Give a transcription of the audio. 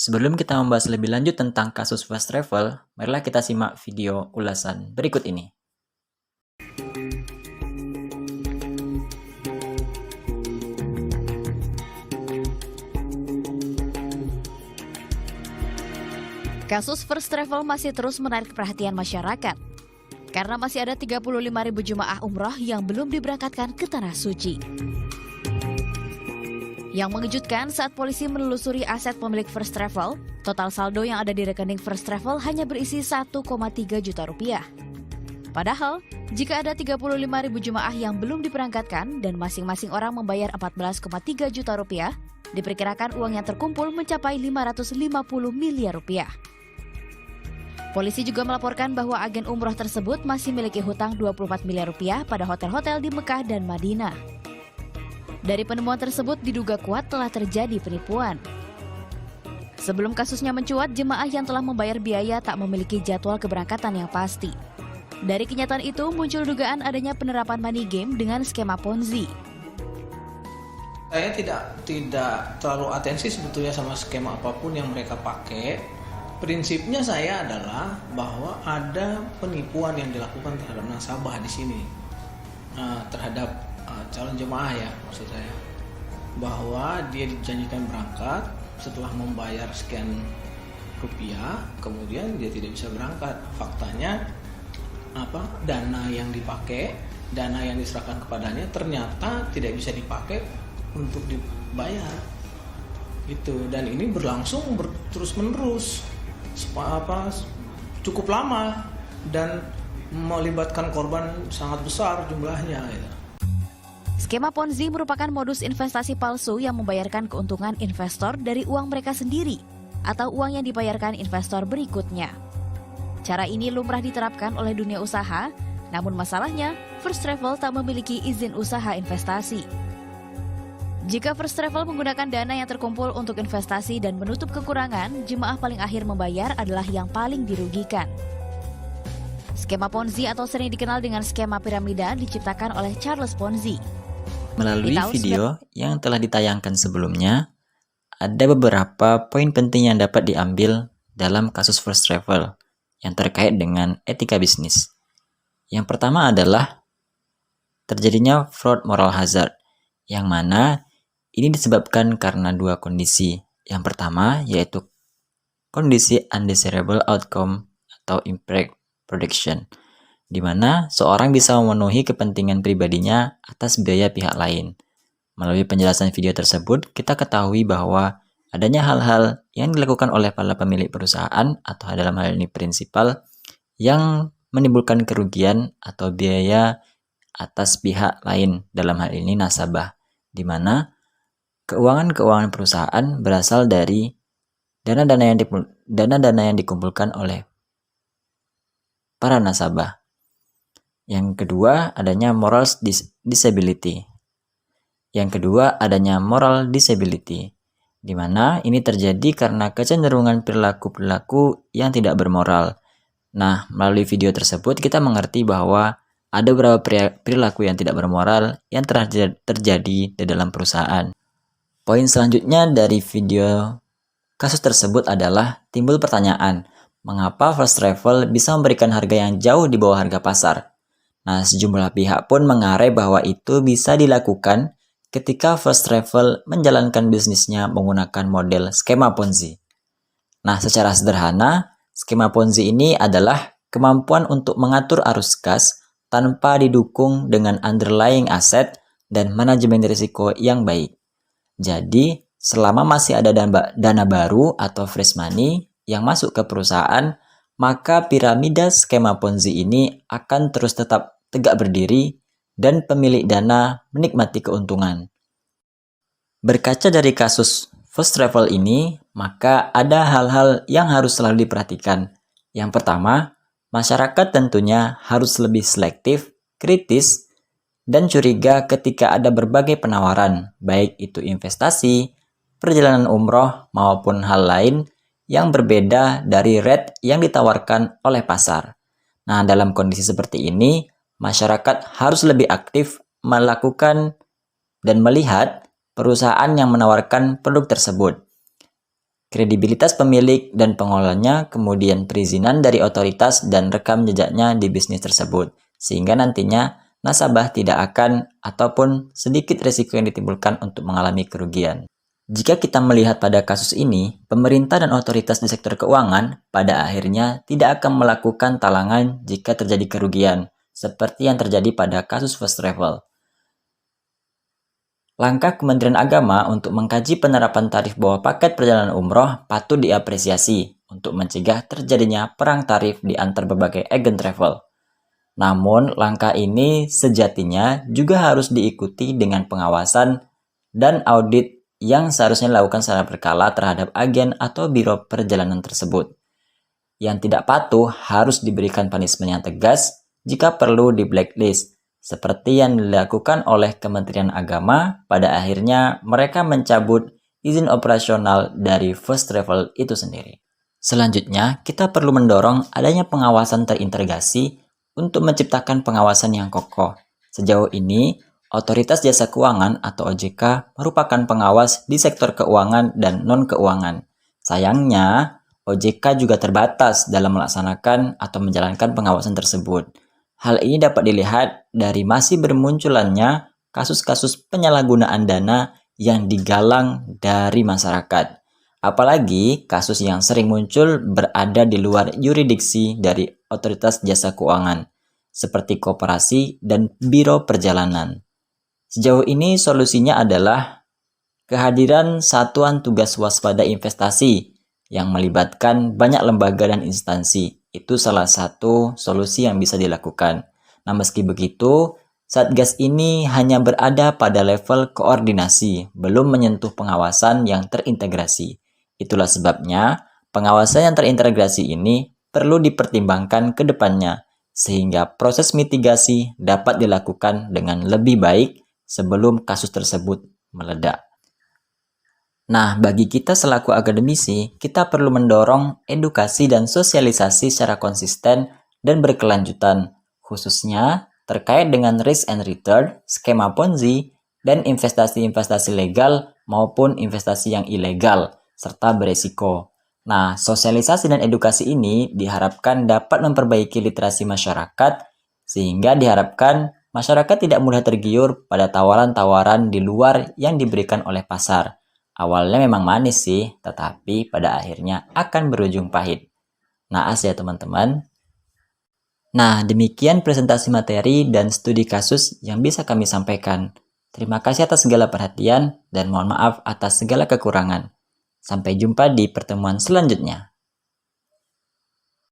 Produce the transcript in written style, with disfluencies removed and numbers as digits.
Sebelum kita membahas lebih lanjut tentang kasus first travel, marilah kita simak video ulasan berikut ini. Kasus first travel masih terus menarik perhatian masyarakat karena masih ada 35.000 jemaah umroh yang belum diberangkatkan ke Tanah Suci. Yang mengejutkan saat polisi menelusuri aset pemilik first travel, total saldo yang ada di rekening first travel hanya berisi 1,3 juta rupiah. Padahal, jika ada 35.000 jemaah yang belum diberangkatkan dan masing-masing orang membayar 14,3 juta rupiah, diperkirakan uang yang terkumpul mencapai 550 miliar rupiah. Polisi juga melaporkan bahwa agen umroh tersebut masih memiliki hutang 24 miliar rupiah pada hotel-hotel di Mekah dan Madinah. Dari penemuan tersebut diduga kuat telah terjadi penipuan. Sebelum kasusnya mencuat, jemaah yang telah membayar biaya tak memiliki jadwal keberangkatan yang pasti. Dari kenyataan itu muncul dugaan adanya penerapan money game dengan skema Ponzi. Saya tidak terlalu atensi sebetulnya sama skema apapun yang mereka pakai. Prinsipnya saya adalah bahwa ada penipuan yang dilakukan terhadap nasabah di sini, terhadap calon jemaah ya maksud saya, bahwa dia dijanjikan berangkat setelah membayar sekian rupiah, kemudian dia tidak bisa berangkat. Faktanya dana yang dipakai, dana yang diserahkan kepadanya ternyata tidak bisa dipakai untuk dibayar itu, dan ini berlangsung terus menerus cukup lama dan melibatkan korban sangat besar jumlahnya gitu. Skema Ponzi merupakan modus investasi palsu yang membayarkan keuntungan investor dari uang mereka sendiri atau uang yang dibayarkan investor berikutnya. Cara ini lumrah diterapkan oleh dunia usaha, namun masalahnya first travel tak memiliki izin usaha investasi. Jika first travel menggunakan dana yang terkumpul untuk investasi dan menutup kekurangan, jemaah paling akhir membayar adalah yang paling dirugikan. Skema Ponzi atau sering dikenal dengan skema piramida diciptakan oleh Charles Ponzi. Melalui video yang telah ditayangkan sebelumnya, ada beberapa poin penting yang dapat diambil dalam kasus first travel yang terkait dengan etika bisnis. Yang pertama adalah terjadinya fraud moral hazard, yang mana ini disebabkan karena dua kondisi. Yang pertama yaitu kondisi undesirable outcome atau impact production, di mana seorang bisa memenuhi kepentingan pribadinya atas biaya pihak lain. Melalui penjelasan video tersebut, kita ketahui bahwa adanya hal-hal yang dilakukan oleh para pemilik perusahaan atau dalam hal ini prinsipal yang menimbulkan kerugian atau biaya atas pihak lain, dalam hal ini nasabah, di mana keuangan perusahaan berasal dari dana-dana yang dikumpulkan oleh para nasabah. Yang kedua, adanya moral disability. Yang kedua, adanya moral disability, di mana ini terjadi karena kecenderungan perilaku-perilaku yang tidak bermoral. Nah, melalui video tersebut kita mengerti bahwa ada beberapa perilaku yang tidak bermoral yang terjadi di dalam perusahaan. Poin selanjutnya dari video kasus tersebut adalah timbul pertanyaan, mengapa first travel bisa memberikan harga yang jauh di bawah harga pasar? Nah, sejumlah pihak pun mengarai bahwa itu bisa dilakukan ketika first travel menjalankan bisnisnya menggunakan model skema Ponzi. Nah, secara sederhana, skema Ponzi ini adalah kemampuan untuk mengatur arus kas tanpa didukung dengan underlying aset dan manajemen risiko yang baik. Jadi, selama masih ada dana baru atau fresh money yang masuk ke perusahaan, maka piramida skema Ponzi ini akan terus tetap tegak berdiri dan pemilik dana menikmati keuntungan. Berkaca dari kasus first travel ini, maka ada hal-hal yang harus selalu diperhatikan. Yang pertama, masyarakat tentunya harus lebih selektif, kritis, dan curiga ketika ada berbagai penawaran, baik itu investasi, perjalanan umroh, maupun hal lain yang berbeda dari rate yang ditawarkan oleh pasar. Nah, dalam kondisi seperti ini, masyarakat harus lebih aktif melakukan dan melihat perusahaan yang menawarkan produk tersebut. kredibilitas pemilik dan pengelolanya, kemudian perizinan dari otoritas dan rekam jejaknya di bisnis tersebut, sehingga nantinya nasabah tidak akan ataupun sedikit risiko yang ditimbulkan untuk mengalami kerugian. Jika kita melihat pada kasus ini, pemerintah dan otoritas di sektor keuangan pada akhirnya tidak akan melakukan talangan jika terjadi kerugian, seperti yang terjadi pada kasus first travel. Langkah Kementerian Agama untuk mengkaji penerapan tarif bawah paket perjalanan umroh patut diapresiasi untuk mencegah terjadinya perang tarif di antar berbagai agen travel. Namun, langkah ini sejatinya juga harus diikuti dengan pengawasan dan audit yang seharusnya dilakukan secara berkala terhadap agen atau biro perjalanan tersebut. Yang tidak patuh harus diberikan punishment yang tegas, jika perlu di blacklist, seperti yang dilakukan oleh Kementerian Agama. Pada akhirnya mereka mencabut izin operasional dari first travel itu sendiri. Selanjutnya, kita perlu mendorong adanya pengawasan terintegrasi untuk menciptakan pengawasan yang kokoh. Sejauh ini, Otoritas Jasa Keuangan atau OJK merupakan pengawas di sektor keuangan dan non-keuangan. Sayangnya, OJK juga terbatas dalam melaksanakan atau menjalankan pengawasan tersebut. Hal ini dapat dilihat dari masih bermunculannya kasus-kasus penyalahgunaan dana yang digalang dari masyarakat. Apalagi kasus yang sering muncul berada di luar yurisdiksi dari Otoritas Jasa Keuangan, seperti koperasi dan biro perjalanan. Sejauh ini solusinya adalah kehadiran Satuan Tugas Waspada Investasi yang melibatkan banyak lembaga dan instansi. Itu salah satu solusi yang bisa dilakukan. Nah, meski begitu, Satgas ini hanya berada pada level koordinasi, belum menyentuh pengawasan yang terintegrasi. Itulah sebabnya, pengawasan yang terintegrasi ini perlu dipertimbangkan ke depannya, sehingga proses mitigasi dapat dilakukan dengan lebih baik sebelum kasus tersebut meledak. Nah, bagi kita selaku akademisi, kita perlu mendorong edukasi dan sosialisasi secara konsisten dan berkelanjutan, khususnya terkait dengan risk and return, skema Ponzi, dan investasi-investasi legal maupun investasi yang ilegal, serta beresiko. Nah, sosialisasi dan edukasi ini diharapkan dapat memperbaiki literasi masyarakat, sehingga diharapkan masyarakat tidak mudah tergiur pada tawaran-tawaran di luar yang diberikan oleh pasar. Awalnya memang manis sih, tetapi pada akhirnya akan berujung pahit. Naas ya teman-teman. Nah, demikian presentasi materi dan studi kasus yang bisa kami sampaikan. Terima kasih atas segala perhatian dan mohon maaf atas segala kekurangan. Sampai jumpa di pertemuan selanjutnya.